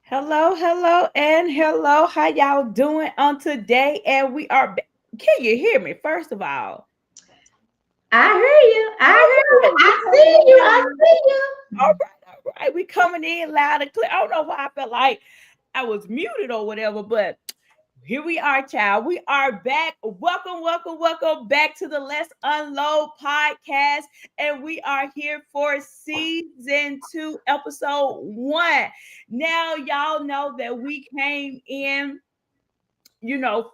Hello, hello, and hello. How y'all doing on today? And we are. Can you hear me? First of all, I hear you. I all hear you. right, we I coming see you. in. I see All you. right, all right. We coming in loud and clear. I don't know why I felt like I was muted or whatever, but here we are, child. We are back. Welcome, welcome, welcome back to the Let's Unload podcast. And we are here for season 2, episode 1. Now, y'all know that we came in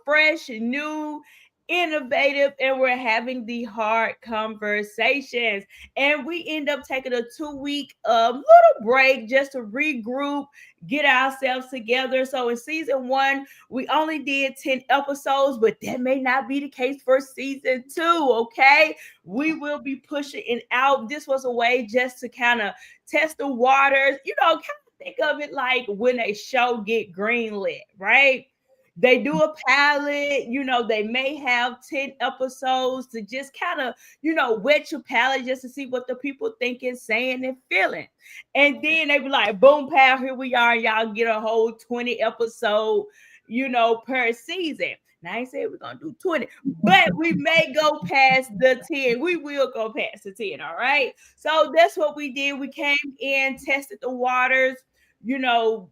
fresh, new, innovative, and we're having the hard conversations. And we end up taking a 2 week little break just to regroup, get ourselves together. So in season 1, we only did 10 episodes, but that may not be the case for season 2. Okay, we will be pushing it out. This was a way just to kind of test the waters, kind of think of it like when a show get greenlit, right? They do a palette, they may have 10 episodes to just kind of, wet your palette just to see what the people thinking, saying, and feeling. And then they be like, boom, pal, here we are. Y'all get a whole 20 episode, per season. Now I ain't saying we're gonna do 20, but we may go past the 10. We will go past the 10, all right? So that's what we did. We came in, tested the waters, you know,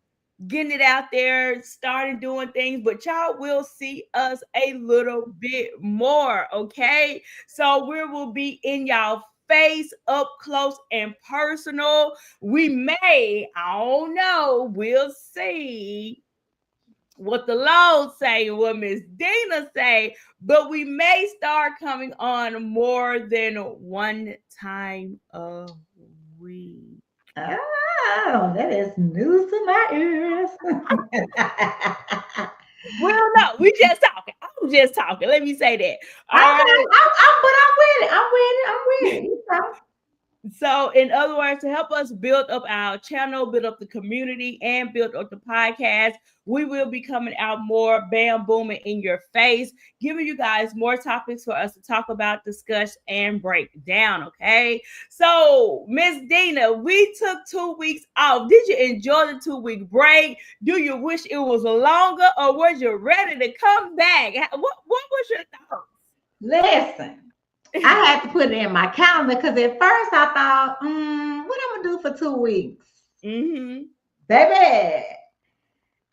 getting it out there, starting doing things, but y'all will see us a little bit more, okay? So we will be in y'all face up close and personal. We may, I don't know, we'll see what the Lord say, what Miss Dina say, but we may start coming on more than one time a week. Oh, that is news to my ears. Well, no, we just talking. I'm just talking. Let me say that. All Okay, right. but I'm with it. I'm with it. I'm with it. You know. So, in other words, to help us build up our channel, build up the community, and build up the podcast, we will be coming out more bam booming in your face, giving you guys more topics for us to talk about, discuss, and break down. Okay. So, Miss Dina, we took 2 weeks off. Did you enjoy the 2 week break? Do you wish it was longer, or was you ready to come back? What was your Listen, I thoughts? had to put it in my calendar because at first I thought, what I'm gonna do for 2 weeks, Mm-hmm. baby.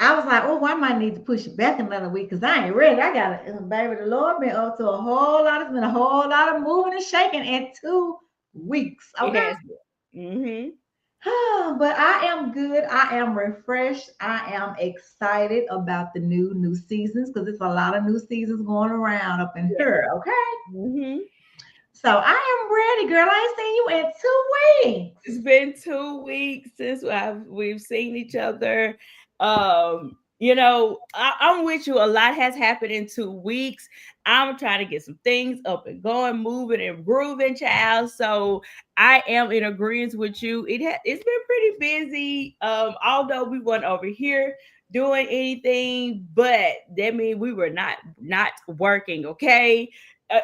I was like, oh, I might need to push it back another week because I ain't ready. I got to, baby. The Lord been up to a whole lot. It's been a whole lot of moving and shaking in 2 weeks. It Okay. has been. Mm-hmm. But I am good. I am refreshed. I am excited about the new seasons because there's a lot of new seasons going around up in Yeah. here. Okay. Mm-hmm. So I am ready, girl. I ain't seen you in 2 weeks. It's been 2 weeks since we've seen each other. I'm with you. A lot has happened in 2 weeks. I'm trying to get some things up and going, moving and grooving, child. So I am in agreement with you. It's been pretty busy. Although we weren't over here doing anything, but that means we were not working. Okay,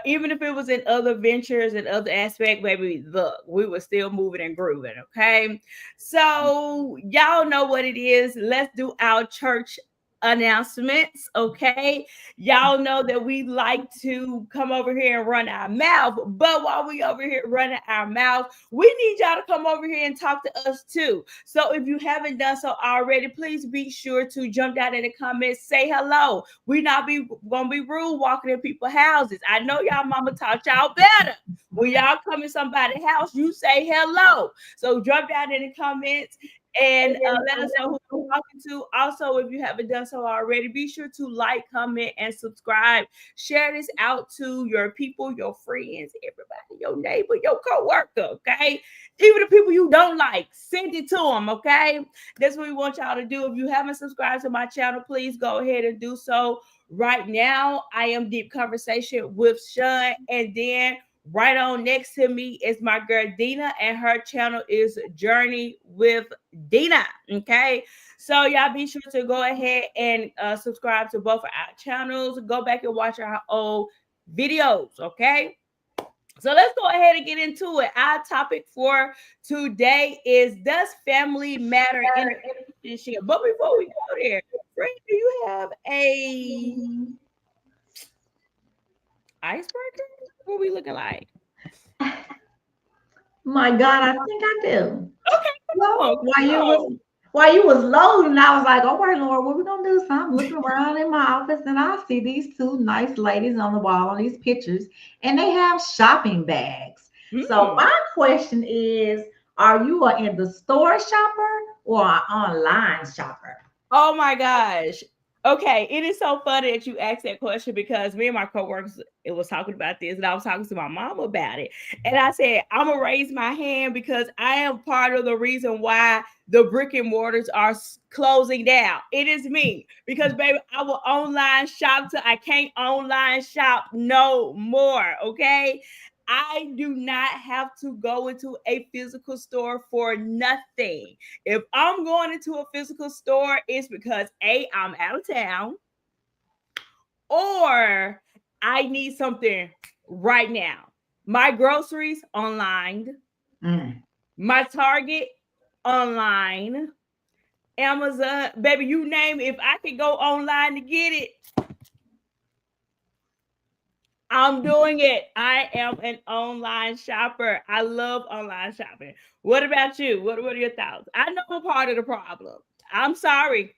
even if it was in other ventures and other aspects, baby, look, we were still moving and grooving. Okay. So y'all know what it is. Let's do our church announcements. Okay. Y'all know that we like to come over here and run our mouth. But while we over here running our mouth, we need y'all to come over here and talk to us too. So if you haven't done so already, please be sure to jump down in the comments, say hello. We not be gonna be rude walking in people's houses. I know y'all mama taught y'all better. When y'all come in somebody's house, you say hello. So jump down in the comments and let us know who we're talking to. Also, if you haven't done so already, be sure to like, comment, and subscribe. Share this out to your people, your friends, everybody, your neighbor, your co-worker, okay? Even the people you don't like, send it to them, okay? That's what we want y'all to do. If you haven't subscribed to my channel, please go ahead and do so right now. I am Deep Conversation with Sean, and then right on next to me is my girl Dina, and her channel is Journey with Dina. Okay, so y'all be sure to go ahead and subscribe to both of our channels. Go back and watch our old videos. Okay. So let's go ahead and get into it. Our topic for today is, does family matter in question, share. But before we go there, Fred, do you have a icebreaker? What we looking like? My God, I think I do. Okay, come Well, on, while come you on. was loading, I was like, all right, Lord, what we gonna do? So I'm looking around in my office and I see these two nice ladies on the wall on these pictures, and they have shopping bags. So Mm. my question is, are you an in the store shopper or an online shopper? Oh my gosh. Okay, it is so funny that you asked that question because me and my coworkers it was talking about this, and I was talking to my mom about it. And I said, I'm gonna raise my hand because I am part of the reason why the brick and mortars are closing down. It is me because baby, I will online shop till I can't online shop no more. Okay. I do not have to go into a physical store for nothing. If I'm going into a physical store, it's because A, I'm out of town, or I need something right now. My groceries online, Mm. my Target online, Amazon, baby, you name it. If I could go online to get it, I'm doing it. I am an online shopper. I love online shopping. What about you? What are your thoughts? I know I'm part of the problem. I'm sorry.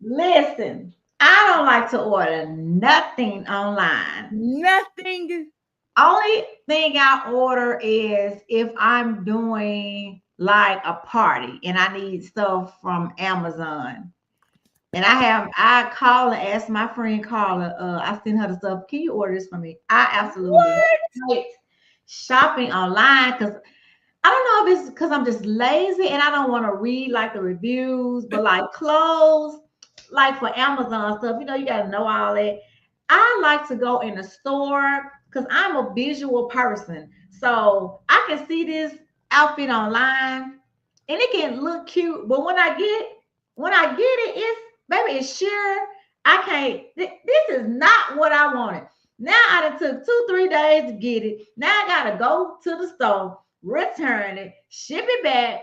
Listen, I don't like to order nothing online. Nothing. Only thing I order is if I'm doing like a party and I need stuff from Amazon. And I call and ask my friend Carla, I send her the stuff. Can you order this for me? I absolutely What? hate shopping online because I don't know if it's because I'm just lazy and I don't want to read like the reviews, but like clothes, like for Amazon stuff, you got to know all that. I like to go in the store because I'm a visual person. So I can see this outfit online and it can look cute, but when I get it, it's baby, it's sheer. I can't. This is not what I wanted. Now I done took 2-3 days to get it. Now I gotta go to the store, return it, ship it back.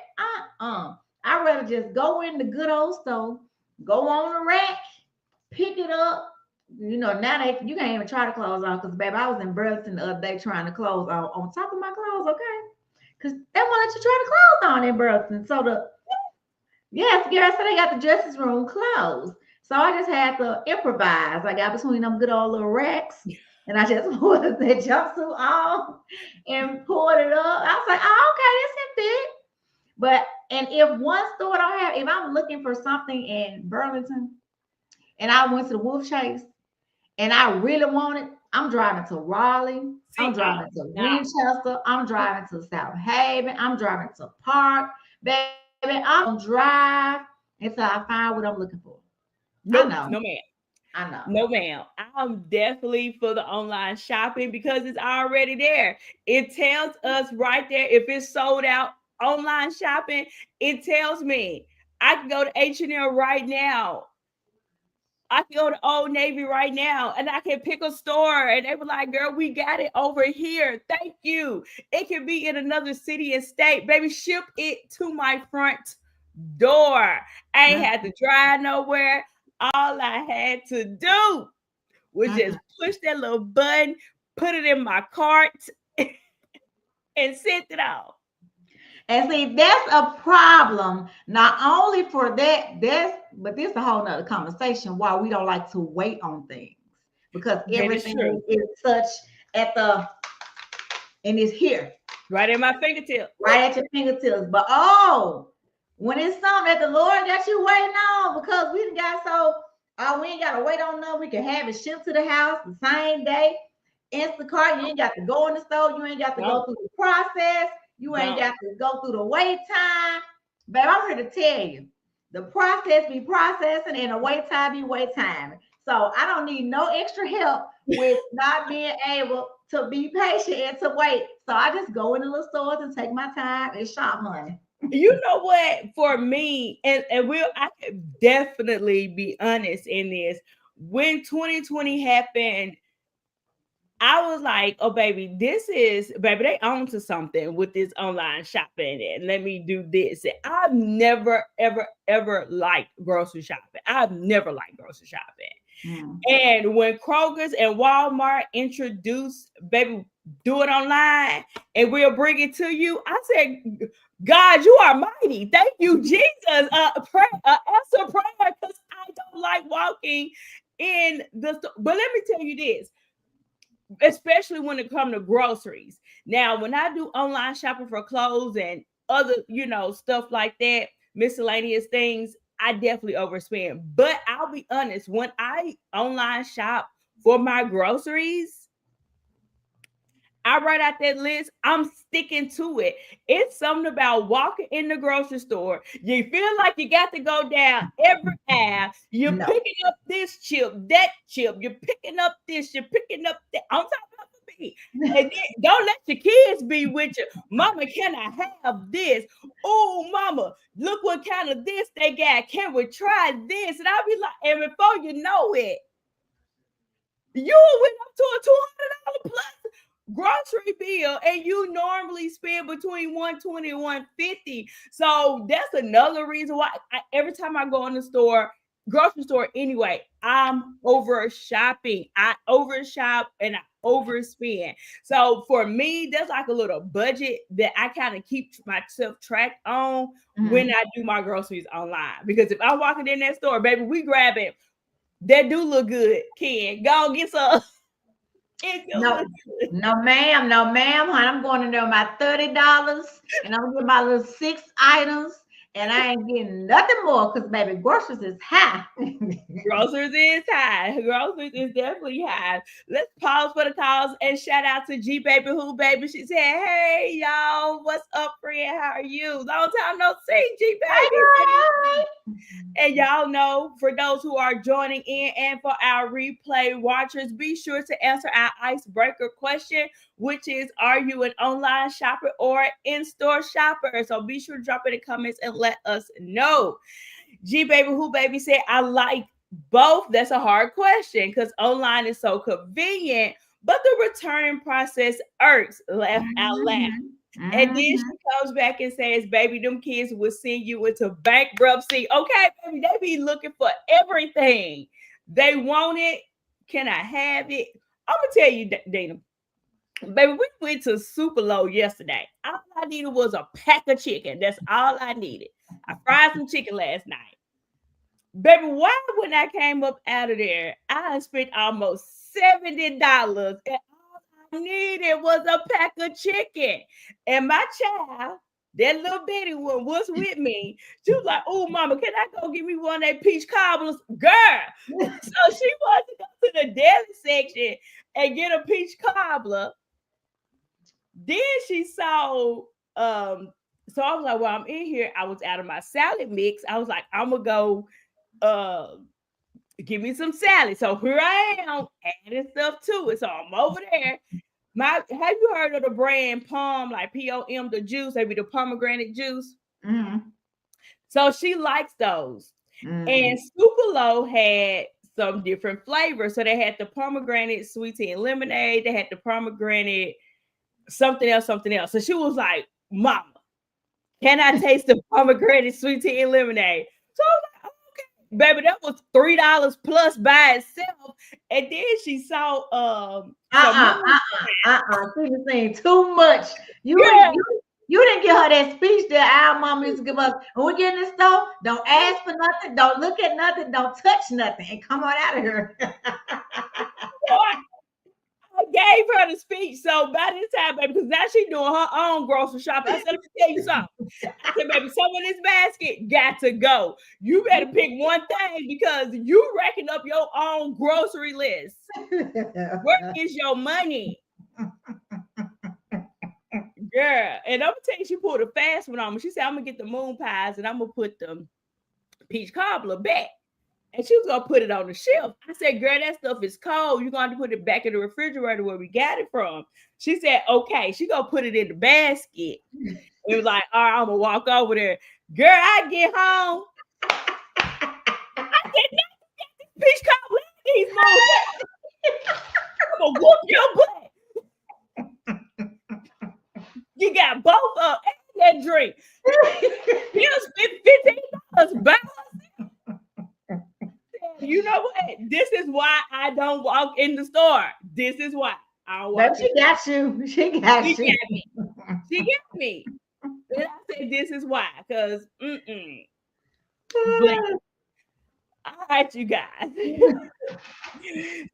I'd rather just go in the good old store, go on the rack, pick it up. Now you can't even try to clothes on because baby, I was in Burlington the other day trying to clothes on top of my clothes, okay? Because they won't let you try the clothes on in Burlington. So yes, girl, so they got the dressing room closed. So I just had to improvise. I got between them good old little racks and I just put that jumpsuit on and pulled it up. I was like, oh, okay, this can fit. But and if one store don't have, if I'm looking for something in Burlington and I went to the Wolf Chase and I really want it, I'm driving to Raleigh, I'm See, driving to nah. Winchester, I'm driving to South Haven, I'm driving to Park. Baby, I'm gonna drive until I find what I'm looking for. I Nope, know, no ma'am. I know. No ma'am. I'm definitely for the online shopping because it's already there. It tells us right there if it's sold out online shopping. It tells me I can go to H&M right now. I can go to Old Navy right now and I can pick a store and they were like, girl, we got it over here. Thank you. It can be in another city and state. Baby, ship it to my front door. I ain't had to drive nowhere. All I had to do was just push that little button, put it in my cart, and send it off. And see, that's a problem, not only for but this is a whole nother conversation why we don't like to wait on things because That is true. everything is such and it's here. Right at my fingertip. Right at your fingertips. But when it's something that the Lord got you waiting on, because we got we ain't gotta wait on nothing. We can have it shipped to the house the same day. Instacart, you ain't got to go in the store, you ain't got to go through the process, you ain't got to go through the wait time. Babe, I'm here to tell you, the process be processing and the wait time be wait time. So I don't need no extra help with not being able to be patient and to wait. So I just go in the little stores and take my time and shop, honey. You know what? For me, and I could definitely be honest in this. When 2020 happened, I was like, oh, baby, they own to something with this online shopping. And let me do this. And I've never, ever, ever liked grocery shopping. I've never liked grocery shopping. And when Kroger's and Walmart introduced, baby, do it online and we'll bring it to you, I said, God, you are mighty. Thank you, Jesus. Answer prayer, because I don't like walking in the store. But let me tell you this, especially when it comes to groceries. Now, when I do online shopping for clothes and other, stuff like that, miscellaneous things, I definitely overspend. But I'll be honest, when I online shop for my groceries, I write out that list. I'm sticking to it. It's something about walking in the grocery store. You feel like you got to go down every aisle. You're picking up this chip, that chip. You're picking up this. You're picking up that. I'm talking about me. And then don't let your kids be with you. Mama, can I have this? Oh, mama, look what kind of this they got. Can we try this? And I'll be like, and before you know it, you went up to a $200 plus grocery bill, and you normally spend between $120 and $150. So that's another reason why every time I go in the store, grocery store anyway, I'm over shopping. I overshop and I overspend. So for me, that's like a little budget that I kind of keep myself tracked on when I do my groceries online. Because if I'm walking in that store, baby, we grab it. That do look good. Ken, go and get some. No, ma'am, honey. I'm going in there with my $30 and I'm gonna get my little 6 items, and I ain't getting nothing more because baby, groceries is high. Groceries is high. Groceries is definitely high. Let's pause for the calls and shout out to G Baby Who Baby. She said, hey y'all, what's up, friend? How are you? Long time no see, G Baby. And y'all know, for those who are joining in and for our replay watchers, be sure to answer our icebreaker question, which is, are you an online shopper or in-store shopper? So be sure to drop it in the comments and let us know. G Baby Who Baby said, I like both. That's a hard question because online is so convenient, but the return process irks. Laugh out loud. And then she comes back and says, baby, them kids will send you into bankruptcy. Okay, baby, they be looking for everything. They want it. Can I have it? I'm going to tell you, Dana. Baby, we went to Super Low yesterday. All I needed was a pack of chicken. That's all I needed. I fried some chicken last night. Baby, why when I came up out of there, I spent almost $70 and all I needed was a pack of chicken. And my child, that little bitty one, was with me. She was like, oh, mama, can I go get me one of that peach cobblers? Girl. So she wanted to go to the deli section and get a peach cobbler. Then she saw, so I was like, well, I'm in here. I was out of my salad mix. I was like, I'm going to go give me some salad. So here I am adding stuff to it. So I'm over there. Have you heard of the brand POM, like POM, the juice, maybe the pomegranate juice? So she likes those. And Super Low had some different flavors. So they had the pomegranate sweet tea and lemonade. They had the pomegranate something else. So she was like, mama, can I taste the pomegranate sweet tea and lemonade? So I was like, okay, baby, that was $3 plus by itself. And then she saw She was saying too much. You didn't give her that speech that our mom used to give us. When we get in the store, don't ask for nothing, don't look at nothing, don't touch nothing, and come on out of here. I gave her the speech. So by this time, baby, because now she's doing her own grocery shopping. I said, let me tell you something. I said, baby, some of this basket got to go. You better pick one thing because you racking up your own grocery list. Where is your money? Girl, and I'm gonna tell you, she pulled a fast one on me. She said, I'm gonna get the moon pies and I'm gonna put the peach cobbler back. And she was gonna put it on the shelf. I said, girl, that stuff is cold. You're gonna put it back in the refrigerator where we got it from. She said, okay. She gonna put it in the basket. It was like, all right, I'm gonna walk over there. Girl, I get home. I said, no, peach cobbler, these moon. I'm gonna whoop your butt. You got both of and that drink. You spent $15 by herself. You know what? This is why I don't walk in the store. This is why I don't walk But in. she got you. She got She you. got me. She got me. And I said, this is why. Because, But, all right, you guys.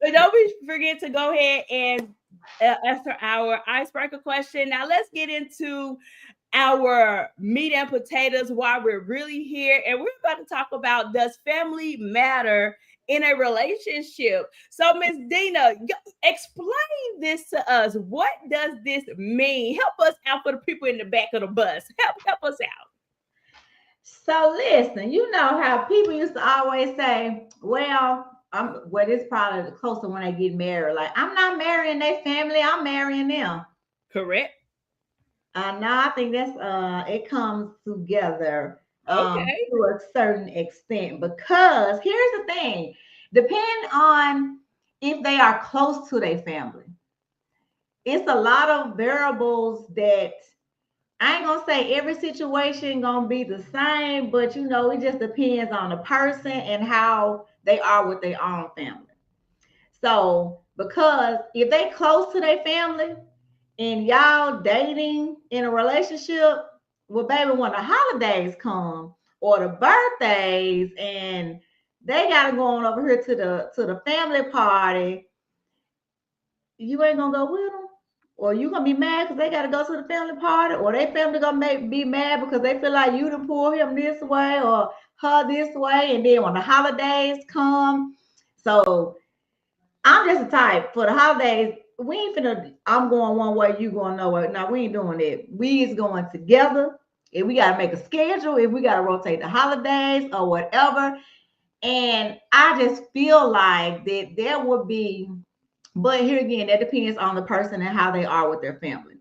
So don't forget to go ahead and answer our icebreaker question. Now let's get into our meat and potatoes while we're really here. And we're about to talk about, does family matter in a relationship? So Miss Dina, explain this to us. What does this mean? Help us out for the people in the back of the bus. Help us out. So listen, you know how people used to always say, well, it's probably closer when they get married. Like, I'm not marrying their family, I'm marrying them. Correct. No, I think that's it comes together Okay. to a certain extent, because here's the thing, depending on if they are close to their family, it's a lot of variables that I ain't gonna say every situation gonna be the same, but you know, it just depends on the person and how they are with their own family. So, because if they close to their family and y'all dating in a relationship, well, baby, when the holidays come or the birthdays and they gotta go on over here to the family party, you ain't gonna go with them, or you gonna be mad because they gotta go to the family party, or they family gonna be mad because they feel like you done pull him this way or her this way, and then when the holidays come, so I'm just the type for the holidays. We ain't finna. I'm going one way, you going nowhere. No, we ain't doing that. We is going together. If we gotta make a schedule, if we gotta rotate the holidays or whatever, and I just feel like that there would be, but here again, that depends on the person and how they are with their family.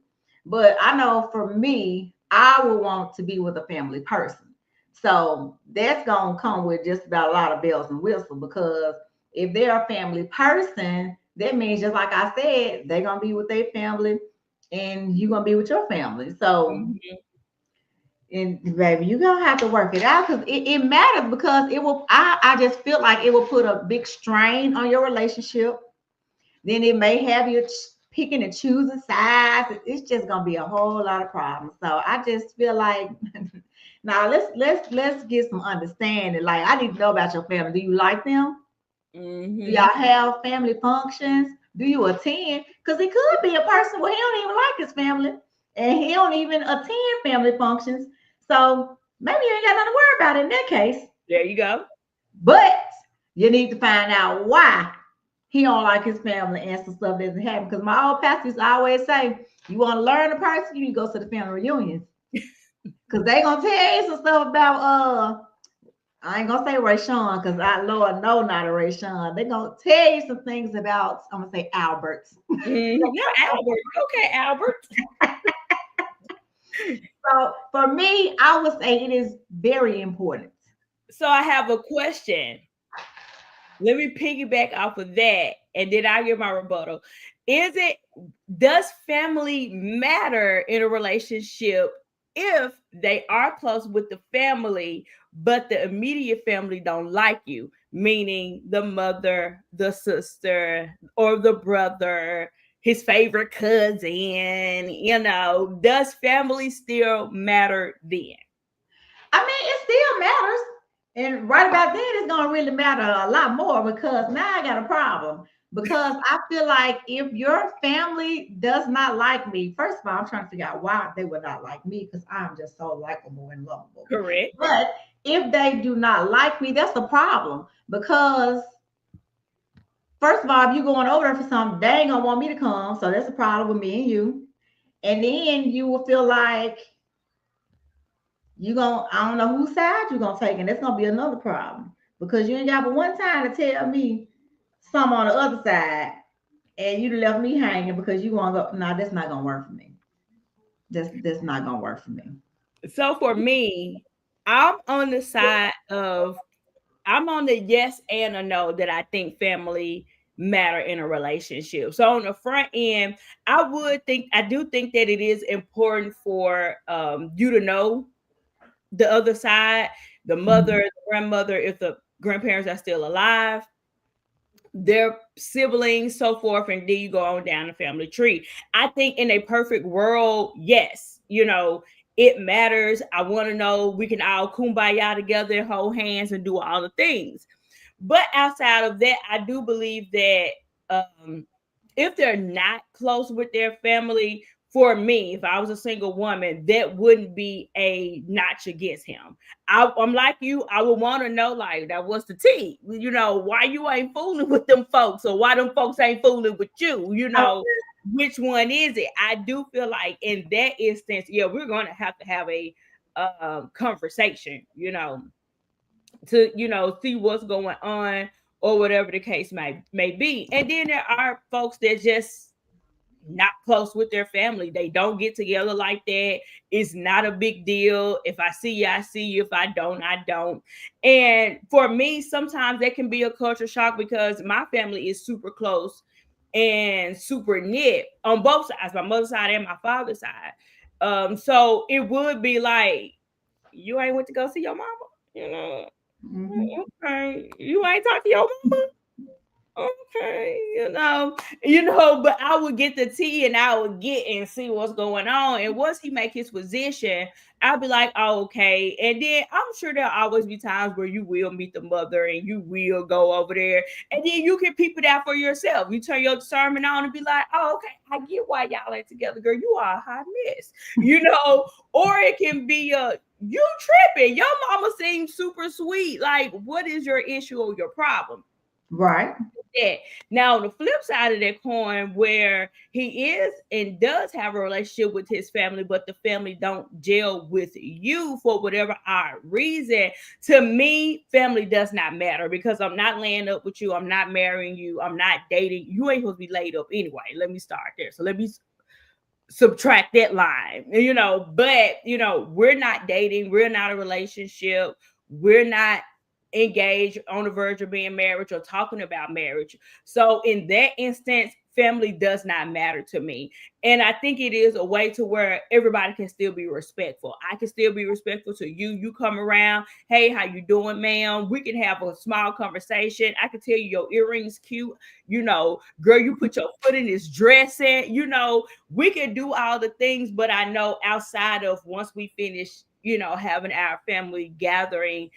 But I know for me, I would want to be with a family person. So that's gonna come with just about a lot of bells and whistles, because if they're a family person, that means just like I said, they're gonna be with their family and you're gonna be with your family. So Mhm. and baby, you're gonna have to work it out, because it matters, because it will I just feel like it will put a big strain on your relationship. Then it may have you picking and choosing sides. It's just gonna be a whole lot of problems. So I just feel like now let's get some understanding. Like, I need to know about your family. Do you like them? Do y'all Mhm. have family functions? Do you attend? Because it could be a person where he don't even like his family and he don't even attend family functions. So maybe you ain't got nothing to worry about in that case. There you go. But you need to find out why he don't like his family and some stuff doesn't happen. Because my old pastors always say, you want to learn a person, you need to go to the family reunions. Because they gonna tell you some stuff about I ain't gonna say Ray Sean, because I Lord know not a Ray Sean. They gonna tell you some things about, I'm gonna say Albert. Not Albert. Okay, Albert. So for me, I would say it is very important. So I have a question. Let me piggyback off of that, and then I give my rebuttal. Does family matter in a relationship if they are close with the family, but the immediate family don't like you? Meaning the mother, the sister, or the brother, his favorite cousin, does family still matter then? I mean, it still matters. And right about then, it's gonna really matter a lot more, because now I got a problem. Because I feel like if your family does not like me, first of all, I'm trying to figure out why they would not like me, because I'm just so likable and lovable. Correct. But if they do not like me, that's a problem. Because first of all, if you're going over there for something, they ain't gonna want me to come. So that's a problem with me and you. And then you will feel like you gonna, I don't know whose side you're gonna take, and that's gonna be another problem, because you ain't got but one time to tell me some on the other side, and you left me hanging because you want to go. No, that's not gonna work for me. That's not gonna work for me. So for me, I'm on the side of I'm on the yes and a no that I think family matter in a relationship. So on the front end, I do think that it is important for you to know the other side, the mother, Mhm. the grandmother, if the grandparents are still alive, their siblings, so forth, and then you go on down the family tree. I think in a perfect world, yes, it matters. I want to know we can all kumbaya together, hold hands, and do all the things. But outside of that, I do believe that if they're not close with their family, for me, if I was a single woman, that wouldn't be a notch against him. I'm like you, I would want to know, like, that what's the tea? Why you ain't fooling with them folks, or why them folks ain't fooling with you? Which one is it? I do feel like in that instance, yeah, we're going to have a conversation, to see what's going on, or whatever the case may be. And then there are folks that just not close with their family. They don't get together like that. It's not a big deal. If I see you, I see you. If I don't, I don't. And for me, sometimes that can be a culture shock, because my family is super close and super knit on both sides, my mother's side and my father's side. So it would be like, you ain't went to go see your mama, you know. Mhm. Okay, you ain't talk to your mama. Okay, but I would get the tea, and I would get and see what's going on. And once he make his position, I'll be like, oh, okay. And then I'm sure there'll always be times where you will meet the mother and you will go over there, and then you can peep it out for yourself. You turn your discernment on and be like, oh, okay, I get why y'all ain't together, girl. You are a hot mess, or it can be you tripping. Your mama seems super sweet. Like, what is your issue or your problem? Right. That. Now, on the flip side of that coin, where he is and does have a relationship with his family, but the family don't gel with you for whatever odd reason, to me, family does not matter, because I'm not laying up with you. I'm not marrying you. I'm not dating. You ain't supposed to be laid up anyway. Let me start there. So let me subtract that line, but we're not dating, we're not a relationship, we're not engaged, on the verge of being married, or talking about marriage. So in that instance, family does not matter to me. And I think it is a way to where everybody can still be respectful. I can still be respectful to you. You come around, hey, how you doing, ma'am? We can have a small conversation. I can tell you your earrings cute, girl, you put your foot in this dress in, we can do all the things. But I know outside of, once we finish, having our family gathering,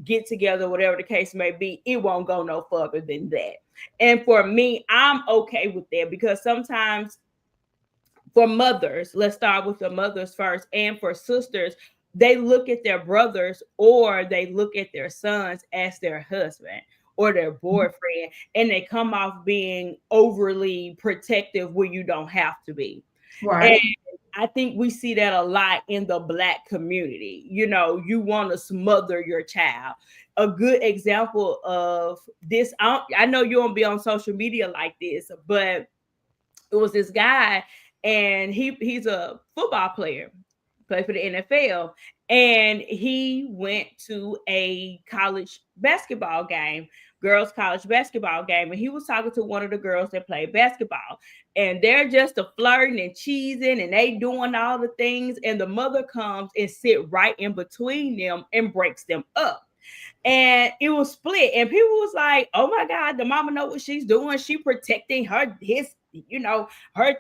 get together, whatever the case may be, it won't go no further than that. And for me, I'm okay with that, because sometimes for mothers, let's start with the mothers first, and for sisters, they look at their brothers, or they look at their sons as their husband or their boyfriend, and they come off being overly protective where you don't have to be. And Right. I think we see that a lot in the Black community. You want to smother your child. A good example of this, I know you won't be on social media like this, but it was this guy, and he's a football player, played for the NFL, and he went to a college basketball game, girls college basketball game, and he was talking to one of the girls that played basketball, and they're just a flirting and cheesing, and they doing all the things, and the mother comes and sit right in between them and breaks them up. And it was split, and people was like, oh my god, the mama know what she's doing, she protecting her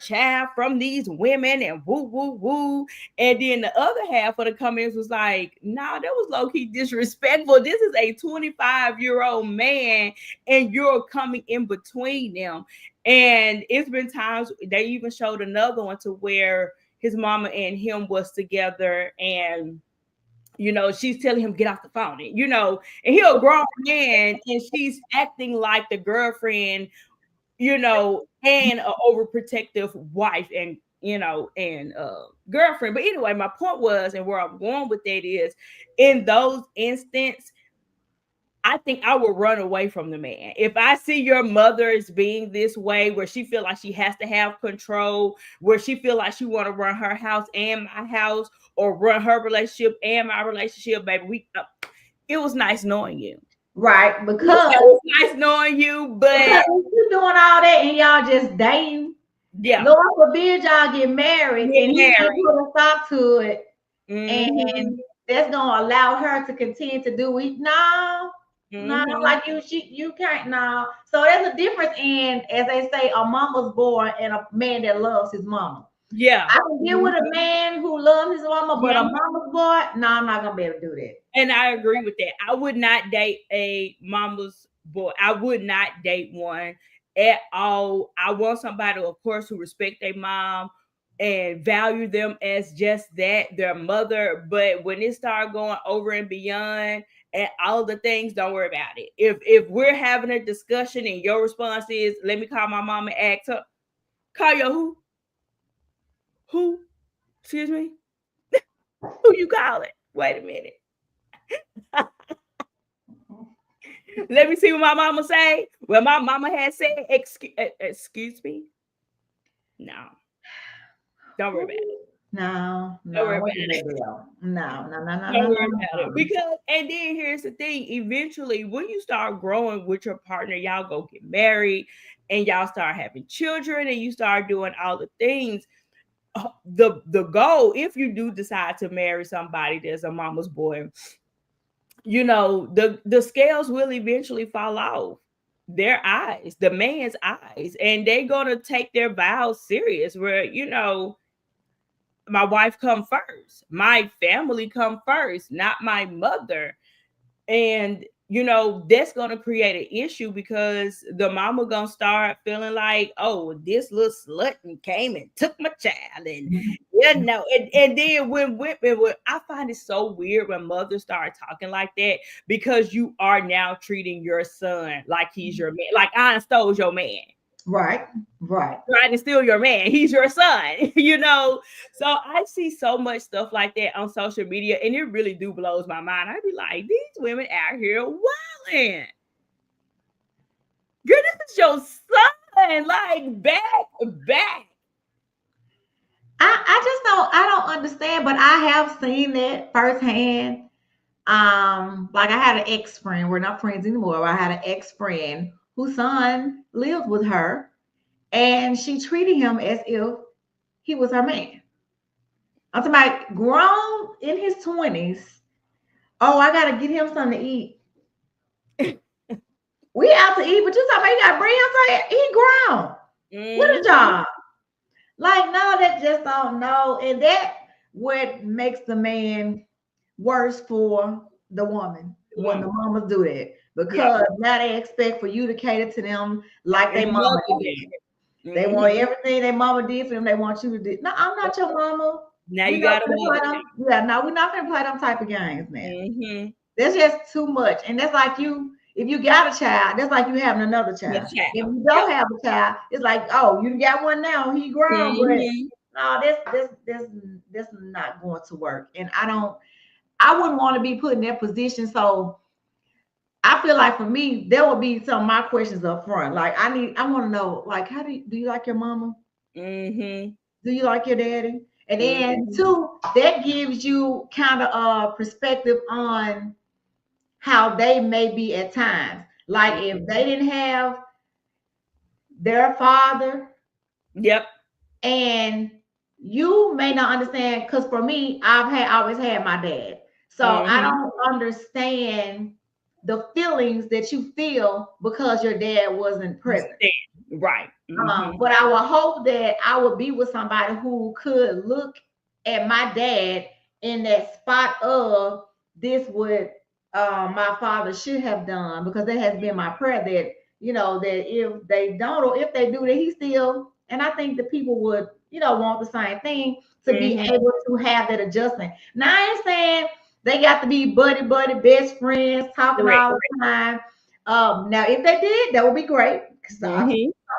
child from these women, and woo woo woo. And then the other half of the comments was like, nah, that was low-key disrespectful. This is a 25-year-old man, and you're coming in between them. And it's been times they even showed another one to where his mama and him was together, and she's telling him get off the phone, and he's a grown man, and she's acting like the girlfriend, and an overprotective wife, and girlfriend. But anyway, my point was, and where I'm going with that is, in those instances, I think I will run away from the man. If I see your mother is being this way, where she feel like she has to have control, where she feel like she want to run her house and my house, or run her relationship and my relationship, baby, it was nice knowing you. Right, It because was nice knowing you, but if you doing all that and y'all just dating, yeah, Lord forbid y'all get married get and he ain't married. put a stop to it, and Mm-hmm. that's gonna allow her to continue to do it. No, no, Mm-hmm. like you can't. No, so there's a difference in, as they say, a mama's boy and a man that loves his mama. Yeah. I can deal with a man who loves his mama, but a Mhm. mama's boy, no, I'm not gonna be able to do that. And I agree with that. I would not date a mama's boy. I would not date one at all. I want somebody, of course, who respect their mom and value them as just that, their mother. But when it start going over and beyond and all the things, don't worry about it. If we're having a discussion and your response is, let me call my mom and ask her, call your who? Who? Excuse me? Who you call it? Wait a minute. Let me see what my mama say. Well, my mama had said, excuse me. No, don't worry about it. No, Don't no, worry what is about that it. deal? No, no, no, no, Don't no, worry no, about it. no. Because, and then here's the thing: eventually, when you start growing with your partner, y'all go get married, and y'all start having children, and you start doing all the things. The goal, if you do decide to marry somebody that's a mama's boy, the scales will eventually fall off their eyes, the man's eyes, and they're gonna take their vows serious, where my wife come first, my family come first, not my mother. And that's going to create an issue, because the mama gonna start feeling like, oh, this little slut and came and took my child. And and then when women, I find it so weird when mothers start talking like that, because you are now treating your son like he's your man, like I stole your man, Right, right. trying to steal your man. He's your son. So I see so much stuff like that on social media, and it really do blows my mind. I be like, these women out here wilding. Girl, this is your son. Like, back. I just don't understand, but I have seen that firsthand. Like I had an ex-friend, we're not friends anymore. I had an ex-friend whose son lived with her, and she treated him as if he was her man. I'm talking about grown in his 20s. Oh, I gotta get him something to eat. We out to eat, but you talking about you gotta bring him something. He grown. What a Mhm. job. Like, no, that just don't know. And that what makes the man worse for the woman when the Mama. mamas do that. Yeah. Because now they expect for you to cater to them like And they the mama mother did. did. They want Mhm. everything their mama did for them. They want you to do. No, I'm not your mama. Now We you not got a gonna play mother them. Yeah, no, we're not gonna play them type of games, man. now. Hmm. That's just too much. And that's like if you got a child, that's like you having another The child. If child. you Yep. don't have a child, it's like, oh, you got one now, he grown, but Hmm. no, this not going to work. And I wouldn't want to be put in that position. So I feel like for me, there would be some of my questions up front. Like I want to know, like, how do you like your mama? Hmm. Do you like your daddy? And then Hmm. two, that gives you kind of a perspective on how they may be at times. Like if they didn't have their father, Yep. and you may not understand, because for me, always had my dad. So I Hmm. don't understand the feelings that you feel because your dad wasn't present. Right. Hmm. But I would hope that I would be with somebody who could look at my dad in that spot of this what my father should have done, because that has been my prayer that that if they don't, or if they do, that he still, and I think the people would want the same thing, to be Hmm. able to have that adjustment. Now I ain't saying they got to be buddy best friends talking Correct. all the time. Now if they did, that would be great, because Hmm.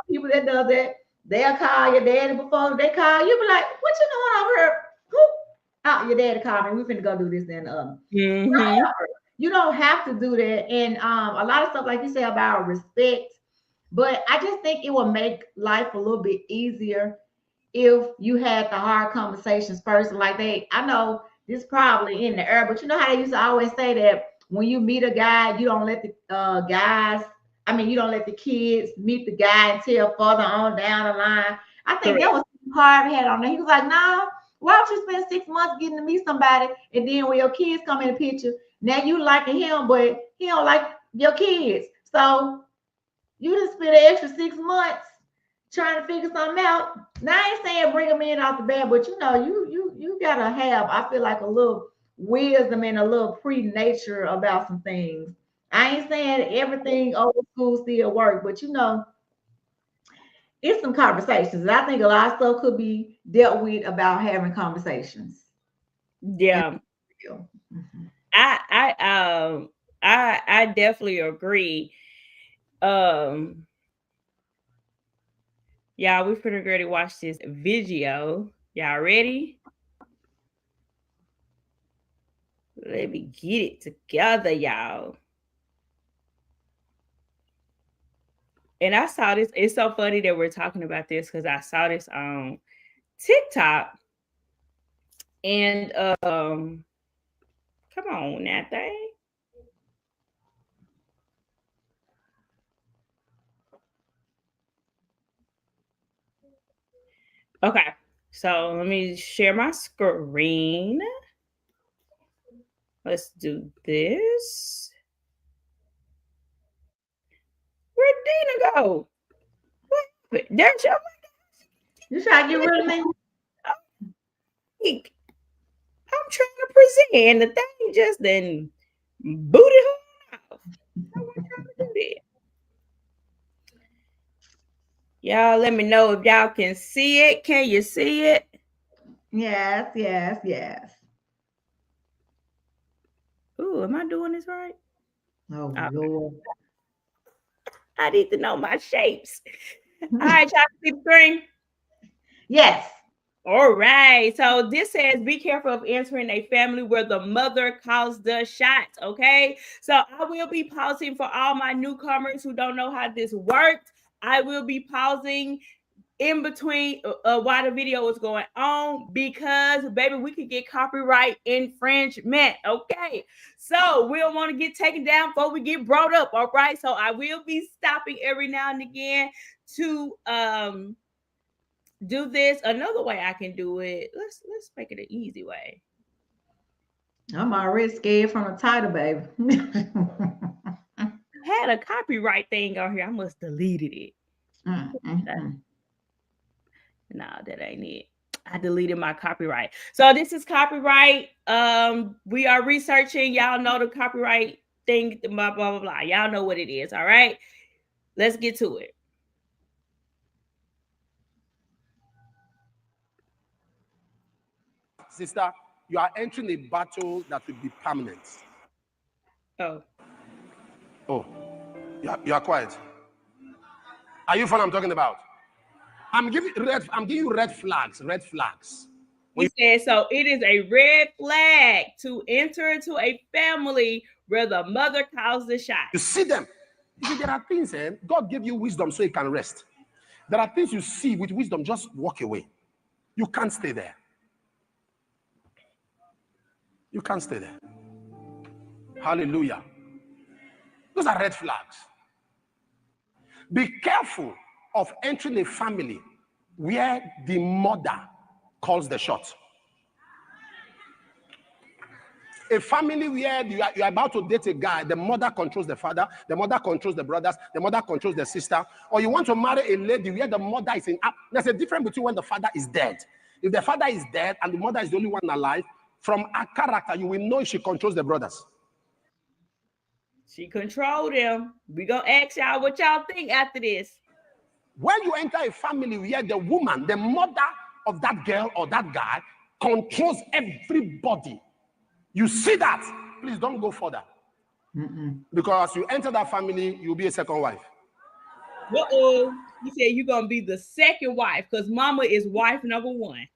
people that does that, they'll call your daddy before they call you. Be like, what you doing over here? Who? Oh, your daddy called me. We finna go do this and the other. Hmm. You don't have to do that. And a lot of stuff like you say about respect, but I just think it will make life a little bit easier if you had the hard conversations first. And like I know this probably in the air, but you know how they used to always say that when you meet a guy, you don't let the you don't let the kids meet the guy until further on down the line. I think that was Harvey had on there. He was like, "Nah, why don't you spend 6 months getting to meet somebody, and then when your kids come in the picture, now you liking him, but he don't like your kids. So you just spend an extra 6 months trying to figure something out. Now I ain't saying bring them in off the bat, but you know, you gotta have, I feel like, a little wisdom and a little pre-nature about some things. I ain't saying everything old school still work, but you know, it's some conversations. I think a lot of stuff could be dealt with about having conversations. Yeah. Mm-hmm. I definitely agree. Y'all, we finna ready to watch this video. Y'all ready? Let me get it together, y'all. And I saw this. It's so funny that we're talking about this because I saw this on TikTok. And come on, that thing. Okay, so let me share my screen. Let's do this. Where'd Dina go? What? There's your. You trying to get rid of me? I'm trying to present, and the thing just then booted her off. I wasn't trying to do that. Y'all let me know if y'all can see it. Can you see it? Yes, yes, yes. Ooh, am I doing this right? Oh, Lord. I need to know my shapes. All right, y'all see the screen? Yes. All right. So this says, be careful of entering a family where the mother calls the shots. Okay. So I will be pausing for all my newcomers who don't know how this works. I will be pausing in between while the video is going on because, baby, we could get copyright infringement. Okay. So we don't want to get taken down before we get brought up. All right. So I will be stopping every now and again to do this. Another way I can do it. Let's make it an easy way. I'm already scared from the title, baby. I had a copyright thing on here. I must deleted it. No, that ain't it. I deleted my copyright. So this is copyright. We are researching. Y'all know the copyright thing, blah, blah, blah, blah. Y'all know what it is. All right. Let's get to it. Sister, you are entering a battle that will be permanent. Oh, you are quiet. Are you what I'm talking about? I'm giving you red flags. Red flags. He said, so it is a red flag to enter into a family where the mother calls the shot. You see them. You see, there are things, God gave you wisdom so you can rest. There are things you see with wisdom, just walk away. You can't stay there. You can't stay there. Hallelujah. Those are red flags. Be careful of entering a family where the mother calls the shot. A family where you are about to date a guy, the mother controls the father, the mother controls the brothers, the mother controls the sister, or you want to marry a lady where the mother is in. There's a difference between when the father is dead. If the father is dead and the mother is the only one alive, from her character, you will know she controls the brothers. She controlled them. We're going to ask y'all what y'all think after this. When you enter a family where the woman, the mother of that girl or that guy, controls everybody, you see that, please don't go further. Because as you enter that family, you'll be a second wife. Uh-oh. You said you're going to be the second wife because mama is wife number one.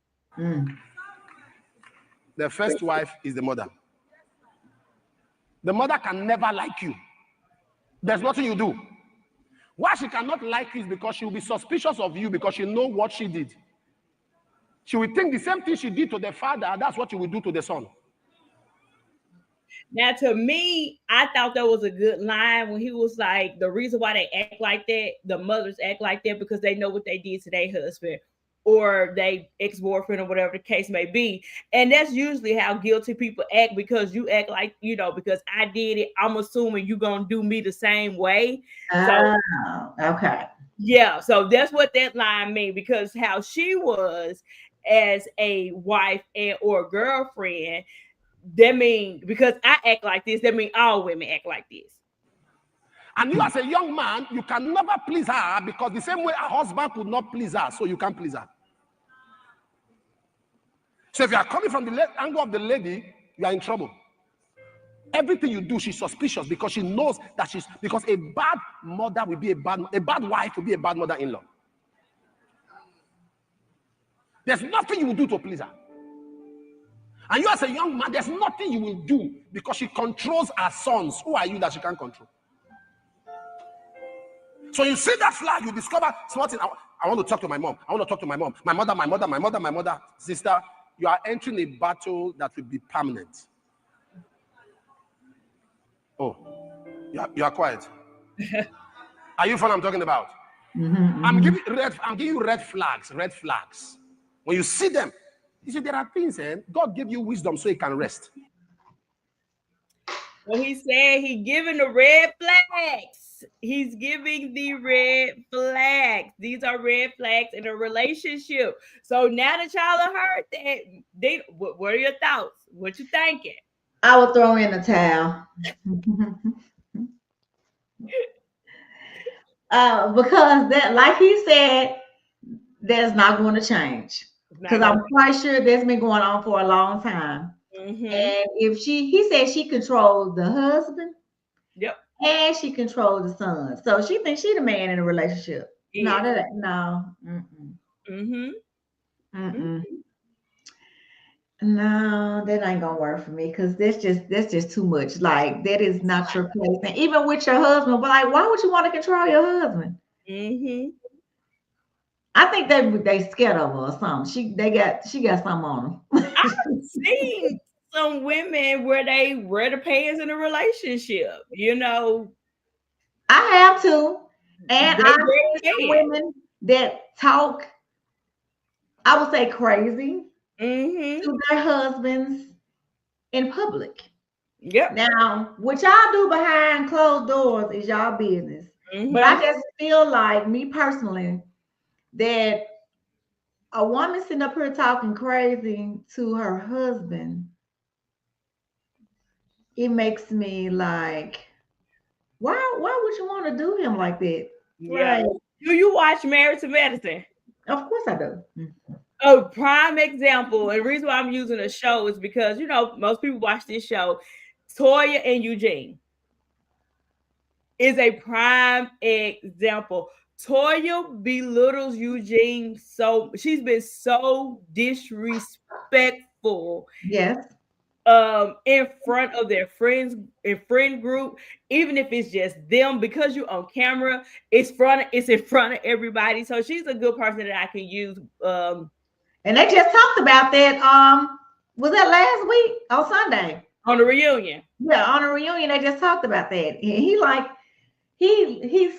The first wife is the mother. The mother can never like you. There's nothing you do. Why she cannot like you is because she will be suspicious of you because she knows what she did. She will think the same thing she did to the father, that's what you will do to the son. Now, to me, I thought that was a good line when he was like, the reason why they act like that, the mothers act like that because they know what they did to their husband or they ex-boyfriend or whatever the case may be. And that's usually how guilty people act, because you act like, because I did it, I'm assuming you're going to do me the same way. So, okay. Yeah, so that's what that line means, because how she was as a wife and or girlfriend, that mean because I act like this, that mean all women act like this. And you as a young man, you can never please her, because the same way a husband could not please her, so you can't please her. So if you are coming from the angle of the lady, you are in trouble. Everything you do, she's suspicious because she knows that because a bad mother will be a bad wife will be a bad mother-in-law. There's nothing you will do to please her. And you as a young man, there's nothing you will do because she controls her sons. Who are you that she can't control? So you see that flag, you discover something. I want to talk to my mom. I want to talk to my mom. My mother. Sister, you are entering a battle that will be permanent. Oh, you are quiet. Are you following what I'm talking about? Mm-hmm, I'm giving you red flags. When you see them, you see there are things, God gave you wisdom so you can rest. Well, he said he giving the red flags. He's giving the red flags. These are red flags in a relationship. So now that y'all have heard that, what are your thoughts? What you thinking? I would throw in the towel. Because that, like he said, that's not going to change. Because I'm quite sure that's been going on for a long time. Mm-hmm. And if he said she controls the husband, yep, and she controls the son, so she thinks she's the man in a relationship. Yeah. No. Mm-hmm. Mm-mm. No, that ain't gonna work for me, because that's just too much. Like, that is not your place. And even with your husband, but like, why would you want to control your husband? Mm-hmm. I think they scared of her or something. She got something on them. I've seen some women where they wear the pants in a relationship. I have to, and I've seen some women that talk, I would say, crazy to their husbands in public. Yep. Now, what y'all do behind closed doors is y'all business. But I just feel like, me personally, that a woman sitting up here talking crazy to her husband, it makes me like, why would you want to do him like that? Yeah. Right. Do you watch Married to Medicine? Of course I do. A prime example, and the reason why I'm using a show is because, most people watch this show. Toya and Eugene is a prime example. Toya belittles Eugene, so she's been so disrespectful. Yes. In front of their friends, in friend group, even if it's just them, because you're on camera, it's in front of everybody. So she's a good person that I can use. And they just talked about that. Was that last week on Sunday? On the reunion. Yeah, on a reunion, they just talked about that. He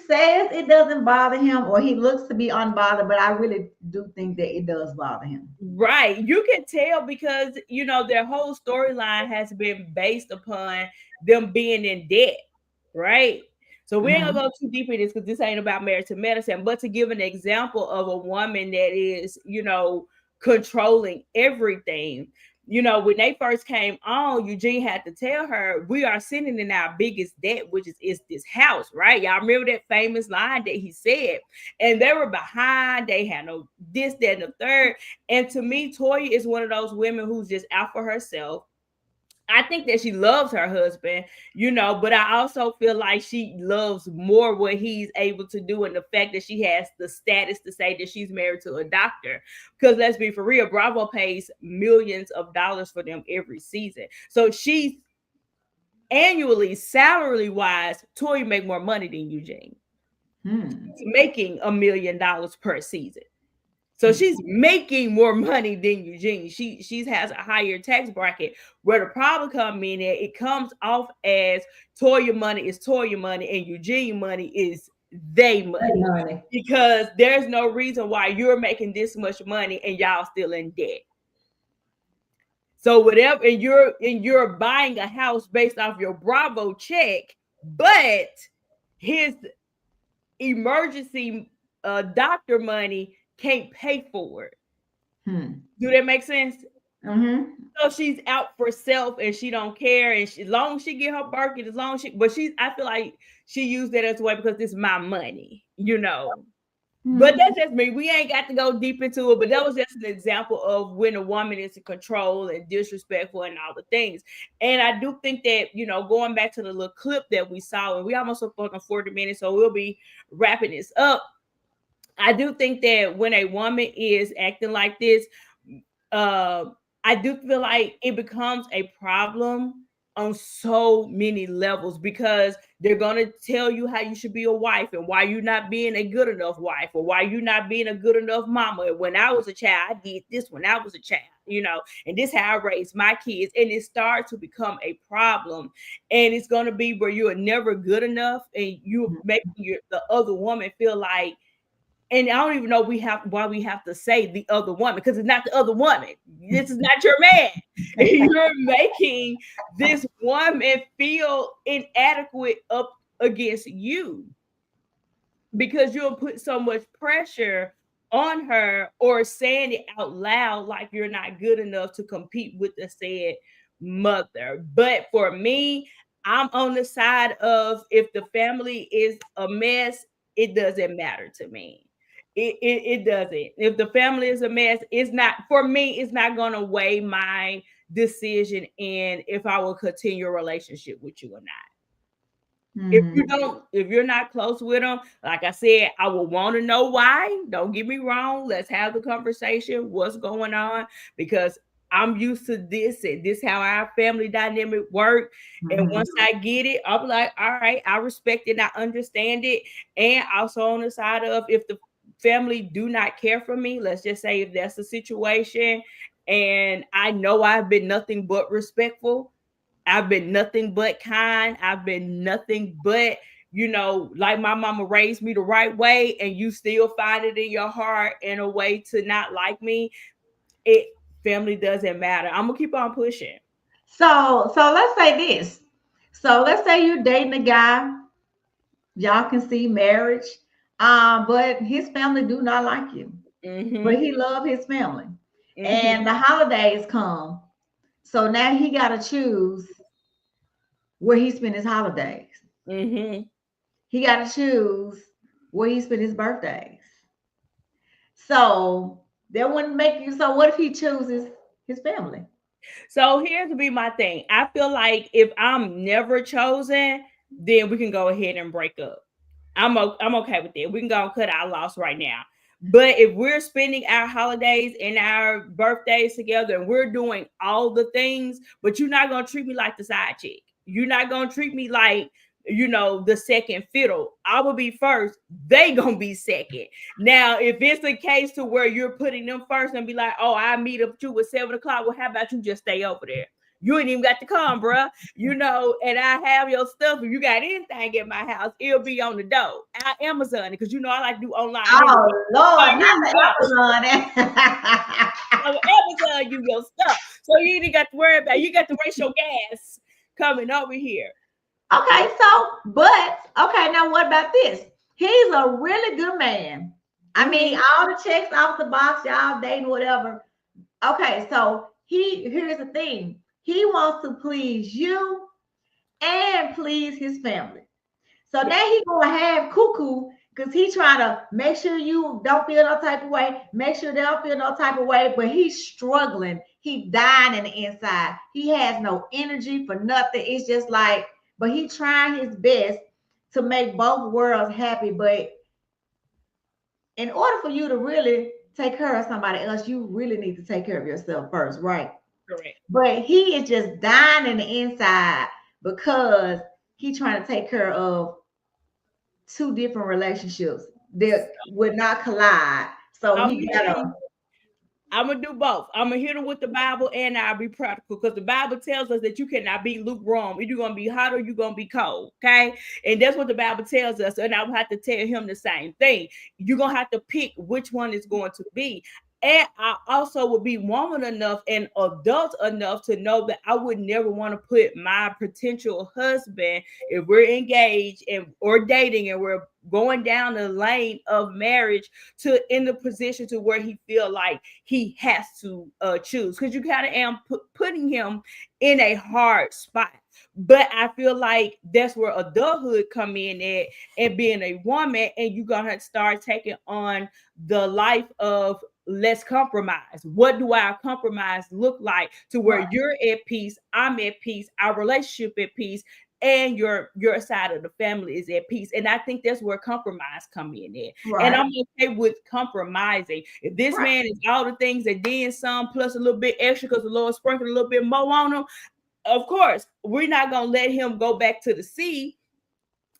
says it doesn't bother him, or he looks to be unbothered, but I really do think that it does bother him. Right. You can tell because, their whole storyline has been based upon them being in debt. Right. So we ain't gonna go too deep in this because this ain't about Married to Medicine, but to give an example of a woman that is, controlling everything. When they first came on, Eugene had to tell her, we are sitting in our biggest debt, which is this house, right? Y'all remember that famous line that he said? And they were behind, they had no this, that, and the third. And to me, Toya is one of those women who's just out for herself. I think that she loves her husband, but I also feel like she loves more what he's able to do, and the fact that she has the status to say that she's married to a doctor. Because let's be for real, Bravo pays millions of dollars for them every season. So she's annually, salary wise, Toya make more money than Eugene. Making $1 million per season. So she's making more money than Eugene. She has a higher tax bracket. Where the problem comes in, it comes off as Toya money is Toya money and Eugene money is they money. Because there's no reason why you're making this much money and y'all still in debt. So whatever, and you're buying a house based off your Bravo check, but his emergency doctor money can't pay for it. Do that make sense? So she's out for self and she don't care, and as long as she get her Birkin, as long as I feel like she used that as a way because it's my money, you know. But that's just me. We ain't got to go deep into it, but that was just an example of when a woman is in control and disrespectful and all the things. And I do think that, you know, going back to the little clip that we saw, and we almost up on 40 minutes, so we'll be wrapping this up. I do think that when a woman is acting like this, I do feel like it becomes a problem on so many levels, because they're going to tell you how you should be a wife and why you're not being a good enough wife or why you're not being a good enough mama. When I was a child, I did this when I was a child, you know, and this is how I raised my kids. And it starts to become a problem, and it's going to be where you're never good enough and you're making the other woman feel like, and I don't even know why we have to say the other woman, because it's not the other woman. This is not your man. You're making this woman feel inadequate up against you because you'll put so much pressure on her or saying it out loud like you're not good enough to compete with the said mother. But for me, I'm on the side of, if the family is a mess, it doesn't matter to me. It doesn't. If the family is a mess, it's not, for me, it's not going to weigh my decision in if I will continue a relationship with you or not. If you're not close with them, like I said, I will want to know why. Don't get me wrong. Let's have the conversation. What's going on? Because I'm used to this, and this is how our family dynamic work. And once I get it, I'll be like, all right, I respect it, I understand it. And also on the side of, if the family do not care for me, let's just say if that's the situation, and I know I've been nothing but respectful, I've been nothing but kind, I've been nothing but, you know, like my mama raised me the right way, and you still find it in your heart in a way to not like me, family doesn't matter. I'm gonna keep on pushing. So let's say this. So let's say you're dating a guy, y'all can see marriage, but his family do not like you, but he love his family, and the holidays come, so now he got to choose where he spend his holidays. He got to choose where he spend his birthdays. So that wouldn't make you. So what if he chooses his family? So here's to be my thing. I feel like if I'm never chosen, then we can go ahead and break up. I'm okay with it. We can go and cut our loss right now. But if we're spending our holidays and our birthdays together and we're doing all the things, but you're not going to treat me like the side chick. You're not going to treat me like, you know, the second fiddle. I will be first. They going to be second. Now, if it's the case to where you're putting them first and be like, oh, I meet up with you at 7 o'clock. Well, how about you just stay over there? You ain't even got to come, bruh. You know, and I have your stuff. If you got anything at my house, it'll be on the door. I Amazon it, because you know I like to do online. Oh, Lord, not Amazon. I will Amazon you your stuff. So you ain't got to worry about it. You got to waste your gas coming over here. Okay, okay, now what about this? He's a really good man. I mean, all the checks off the box, y'all dating, whatever. Okay, so here's the thing. He wants to please you and please his family. So now he's gonna have cuckoo because he's trying to make sure you don't feel no type of way, make sure they don't feel no type of way, but he's struggling. He's dying in the inside. He has no energy for nothing. It's just like, but he's trying his best to make both worlds happy. But in order for you to really take care of somebody else, you really need to take care of yourself first, right? Correct. But he is just dying in the inside because he's trying to take care of two different relationships that would not collide. So I'm he got gonna do both. I'm gonna hit them with the Bible and I'll be practical because the Bible tells us that you cannot be lukewarm. Either you're gonna be hot or you're gonna be cold. Okay, and that's what the Bible tells us. And I will have to tell him the same thing. You're gonna have to pick which one is going to be. And I also would be woman enough and adult enough to know that I would never want to put my potential husband, if we're engaged and or dating and we're going down the lane of marriage, to in the position to where he feel like he has to choose, because you kind of am putting him in a hard spot. But I feel like that's where adulthood come in at, and being a woman, and you're gonna start taking on the life of let's compromise. What do our compromise look like to where Right. you're at peace, I'm at peace, our relationship at peace, and your side of the family is at peace. And I think that's where compromise come in at. And Right. I'm okay with compromising. If this Right. man is all the things that then some plus a little bit extra because the Lord sprinkled a little bit more on him, of course we're not gonna let him go back to the sea.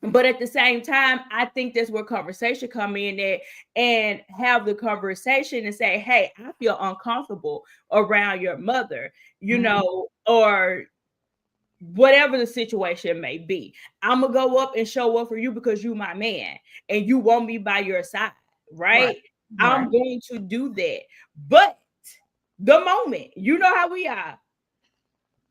But at the same time, I think that's where conversation come in at, and have the conversation and say, hey, I feel uncomfortable around your mother, you know, or whatever the situation may be. I'm gonna go up and show up for you because you my man and you want me by your side, Right. right? Right. I'm going to do that. But the moment, you know how we are,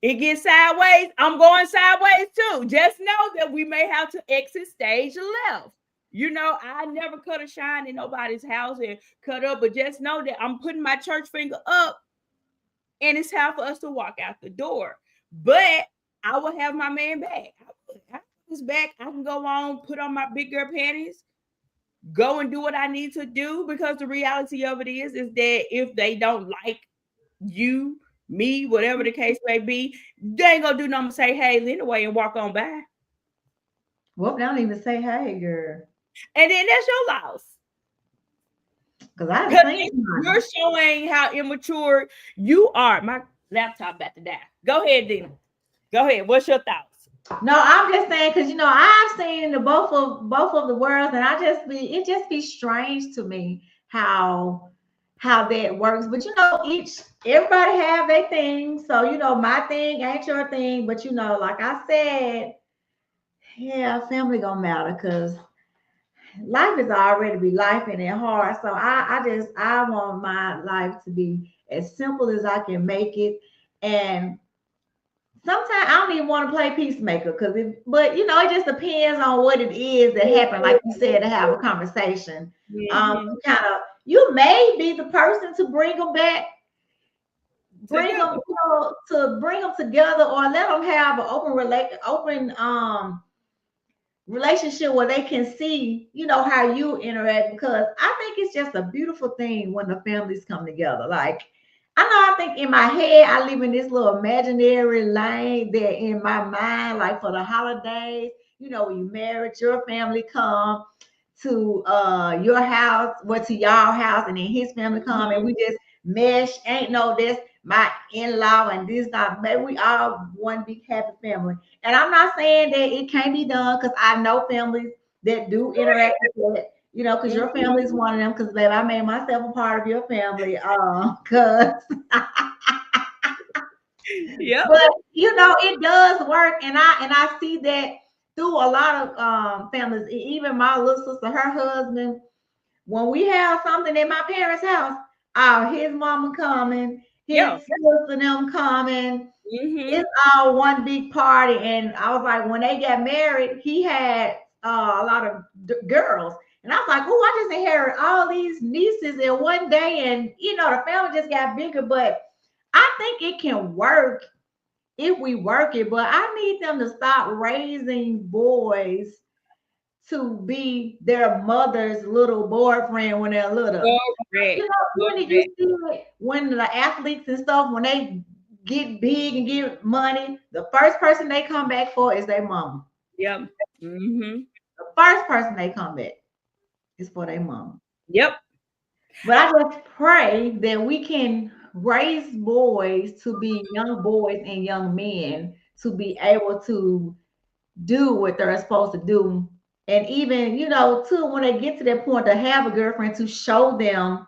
it gets sideways, I'm going sideways too. Just know that we may have to exit stage left. You know, I never cut a shine in nobody's house and cut up, but just know that I'm putting my church finger up and it's time for us to walk out the door. But I will have my man back. I his back. I can go on, put on my big girl panties, go and do what I need to do, because the reality of it is that if they don't like you, me, whatever the case may be, they ain't gonna do nothing but say, hey, anyway, and walk on by. Well, don't even say hey, girl. And then that's your loss. Because I Because seen you're showing how immature you are. My laptop about to die. Go ahead, Dina. Go ahead. What's your thoughts? No, I'm just saying because I've seen the both of the worlds, and it just be strange to me how that works. But everybody have their thing. So my thing ain't your thing. But like I said, yeah, family gonna matter because life is already be life and it hard. So I want my life to be as simple as I can make it. And sometimes I don't even want to play peacemaker but it just depends on what it is that happened. Like you said, to have a conversation. You may be the person to bring them back, bring them, to bring them together, or let them have an open relationship where they can see, how you interact. Because I think it's just a beautiful thing when the families come together. Like, I think in my head, I live in this little imaginary lane that in my mind, like for the holidays, when you married, your family come to your house, to y'all house, and then his family come, and we just mesh. Ain't no this my in-law and this not, maybe we all one big happy family. And I'm not saying that it can't be done, because I know families that do interact with it. Because your family is one of them. Because baby, I made myself a part of your family. Cause yeah, but it does work, and I see that through a lot of families. Even my little sister, her husband, when we have something at my parents' house, his mama coming, his sister them coming. It's all one big party. And I was like, when they got married, he had a lot of girls. And I was like, oh, I just inherited all these nieces in one day. And, the family just got bigger. But I think it can work if we work it. But I need them to stop raising boys to be their mother's little boyfriend when they're little. When you see it, when the athletes and stuff, when they get big and get money, the first person they come back for is their mama. Yep. The first person they come back is for their mama. Yep. But I just pray that we can raise boys to be young boys and young men to be able to do what they're supposed to do. And even, too, when they get to that point to have a girlfriend, to show them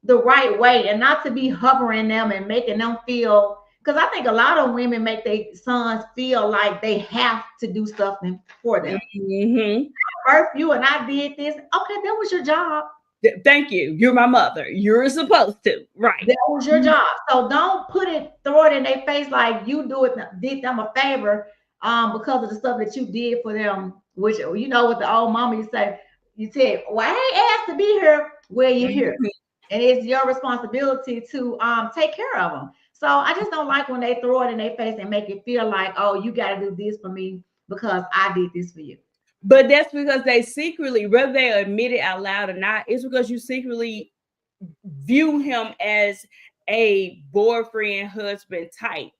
the right way, and not to be hovering them and making them feel, because I think a lot of women make their sons feel like they have to do something for them. Mm-hmm. I birthed you and I did this. Okay, that was your job. Thank you. You're my mother. You're supposed to. Right. That was your job. So don't throw it in their face like you did them a favor because of the stuff that you did for them, which, you know, what the old mama you said, well, I ain't asked to be here. Well, you're here. And it's your responsibility to take care of them. So I just don't like when they throw it in their face and make it feel like, oh, you got to do this for me because I did this for you. But that's because they secretly, whether they admit it out loud or not, it's because you secretly view him as a boyfriend, husband type,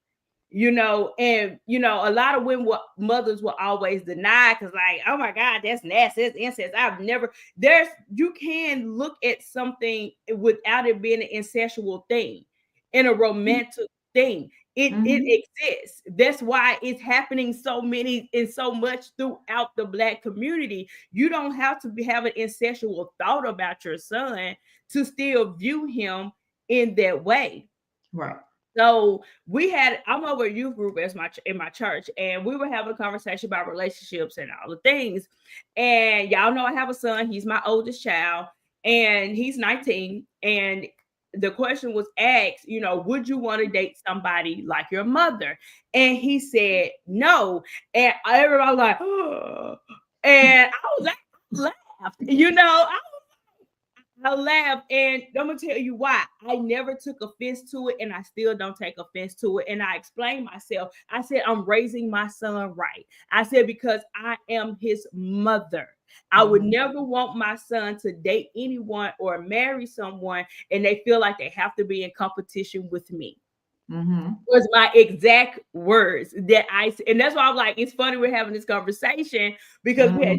you know. And, you know, a lot of women, mothers will always deny because, like, oh my God, that's nasty, that's incest. You can look at something without it being an incestual thing, in a romantic thing. It exists. That's why it's happening so much throughout the Black community. You don't have to have an incestual thought about your son to still view him in that way. Right. So I'm over a youth group in my church, and we were having a conversation about relationships and all the things. And y'all know I have a son. He's my oldest child, and he's 19. And the question was asked, you know, would you want to date somebody like your mother? And he said no. And everybody was like, oh. And I was like, laughed, you know. I laughed, and I'm gonna tell you why. I never took offense to it, and I still don't take offense to it. And I explained myself. I said, I'm raising my son right. I said, because I am his mother. I would never want my son to date anyone or marry someone and they feel like they have to be in competition with me. Was my exact words that and that's why I'm like, it's funny we're having this conversation because we had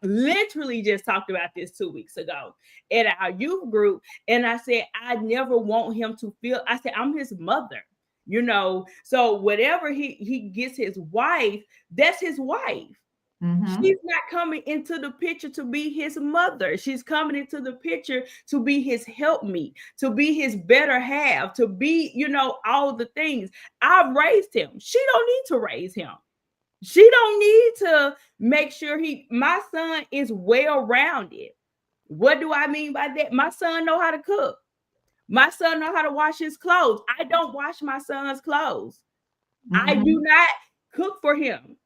literally just talked about this 2 weeks ago at our youth group. And I said, I never want him to feel, I said, I'm his mother, you know, so whatever he gets his wife, that's his wife. She's not coming into the picture to be his mother. She's coming into the picture to be his helpmeet, to be his better half, to be, you know, all the things. I've raised him. She don't need to raise him. She don't need to make sure my son is well-rounded. What do I mean by that? My son know how to cook. My son know how to wash his clothes. I don't wash my son's clothes. I do not cook for him.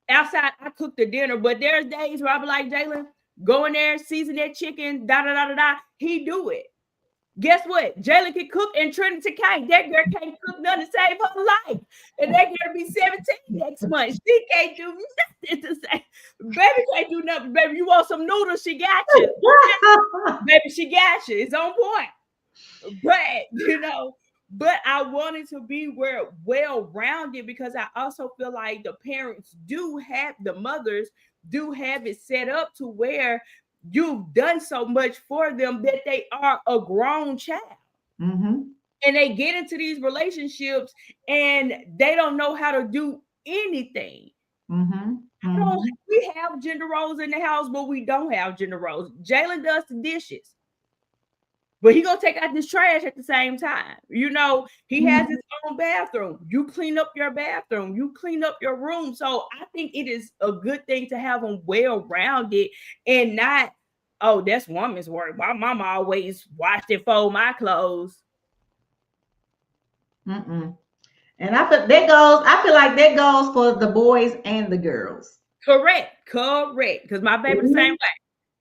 Outside, I cook the dinner, but there's days where I be like, Jalen, go in there, season that chicken, da-da-da-da-da. He do it. Guess what? Jalen can cook and Trinity can't. That girl can't cook nothing to save her life. And that girl be 17 next month. She can't do nothing to save. Baby can't do nothing. Baby, you want some noodles? She got you. Baby, she got you. It's on point. But, you know, but I wanted to be well-rounded because I also feel like the mothers do have it set up to where you've done so much for them that they are a grown child. And they get into these relationships and they don't know how to do anything. We have gender roles in the house, but we don't have gender roles. Jalen does the dishes. But he gonna take out this trash at the same time. You know, he has his own bathroom. You clean up your bathroom. You clean up your room. So I think it is a good thing to have them well-rounded and not, oh, that's woman's work. My mama always washed and fold my clothes. And I feel like that goes for the boys and the girls. Correct. Because my baby the same way.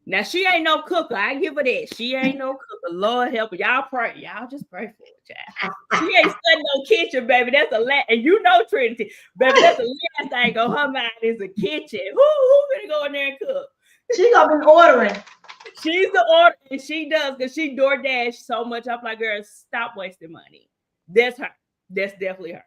Now, she ain't no cooker. I give her that. She ain't no cooker. Lord help her. Y'all pray. Y'all just pray for her, child. She ain't studying no kitchen, baby. That's and you know, Trinity, baby, that's the last thing on her mind is the kitchen. Who gonna go in there and cook? She gonna be ordering. She's the order, and she does because she DoorDash so much. I'm like, girl, stop wasting money. That's her. That's definitely her.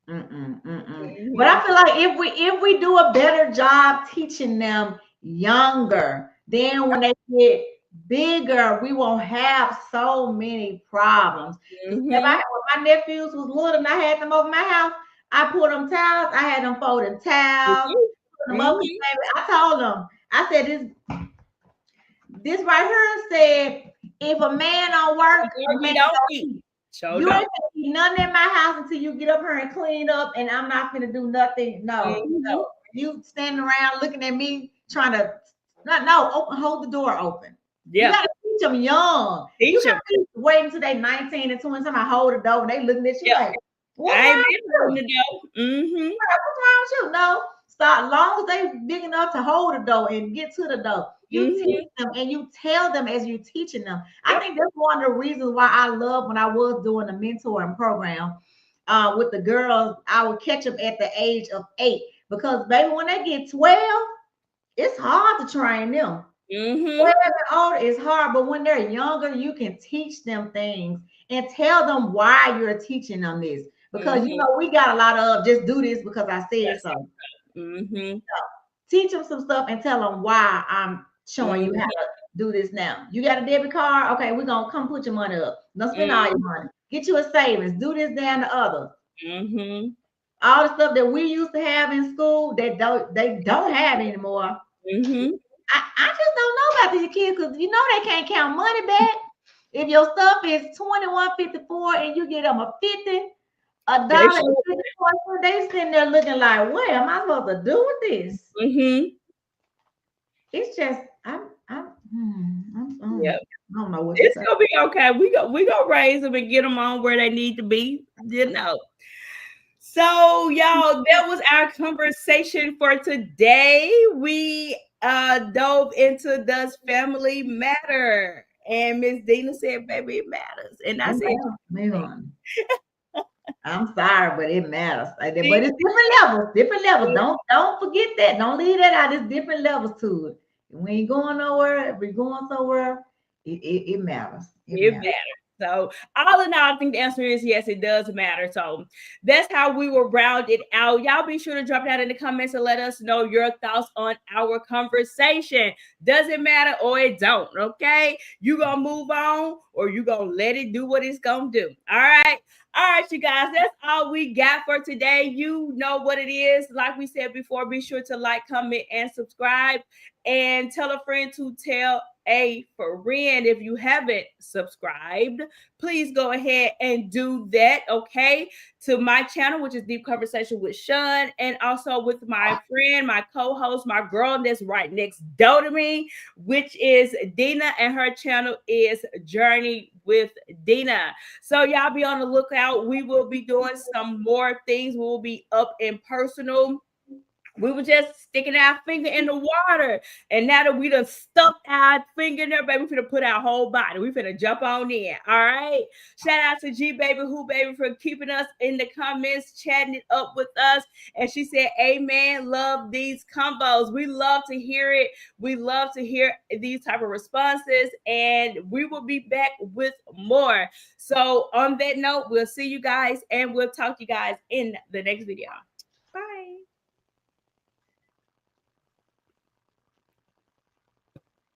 But I feel like if we do a better job teaching them younger, then when they get bigger, we won't have so many problems. When my nephews was little and I had them over my house, I put them towels. I had them folding towels. Put them up, I told them, I said, this right here said, If a man don't work, a man don't don't eat. eat. So You no. ain't gonna eat nothing in my house until you get up here and clean up, and I'm not gonna do nothing. No, no. You standing around looking at me trying to hold the door open. Yeah. You gotta teach them young. Teach You them. gotta wait until they 19 and 20. Somebody hold the door and they looking at you Yeah. like, what's I wrong ain't with been you? on the door. Mm-hmm. What's wrong with you? No, start long as they big enough to hold the door and get to the door. You teach them and you tell them as you're teaching them. I think that's one of the reasons why I love when I was doing the mentoring program with the girls. I would catch them at the age of 8 because baby, when they get 12, it's hard to train them. 12 and older is hard, but when they're younger, you can teach them things and tell them why you're teaching them this. Because you know we got a lot of just do this because I said so. So teach them some stuff and tell them why I'm showing you how to do this now. You got a debit card? Okay, we're gonna come put your money up. Don't spend all your money. Get you a savings. Do this, that, and the other. All the stuff that we used to have in school that they don't have anymore. I just don't know about these kids because you know they can't count money back. If your stuff is $21.54 and you get them a $50, $1.54, they sitting there looking like, what am I supposed to do with this? It's just I don't know what it's gonna be okay. We gonna raise them and get them on where they need to be, you know. So y'all, that was our conversation for today. We dove into does family matter? And Miss Dina said, baby, it matters. And I said, I'm sorry, but it matters. But it's different levels. Don't forget that. Don't leave that out. There's different levels to it. We ain't going nowhere. If we're going somewhere, it matters. It matters. So all in all, I think the answer is yes, it does matter. So that's how we will round it out. Y'all be sure to drop that in the comments and let us know your thoughts on our conversation. Does it matter or it don't? Okay. You gonna move on or you gonna let it do what it's gonna do. All right. All right, you guys, that's all we got for today. You know what it is. Like we said before, be sure to like, comment, and subscribe. And tell a friend to tell a friend. If you haven't subscribed, please go ahead and do that, okay? To my channel, which is Deep Conversation with Sean, and also with my friend, my co-host, my girl that's right next door to me, which is Dina, and her channel is Journey with Dina. So y'all be on the lookout. We will be doing some more things. We will be up in personal. We were just sticking our finger in the water. And now that we done stuck our finger in there, baby, we finna put our whole body. We finna jump on in. All right. Shout out to G Baby Who Baby for keeping us in the comments, chatting it up with us. And she said, amen. Love these combos. We love to hear it. We love to hear these type of responses. And we will be back with more. So on that note, we'll see you guys and we'll talk to you guys in the next video.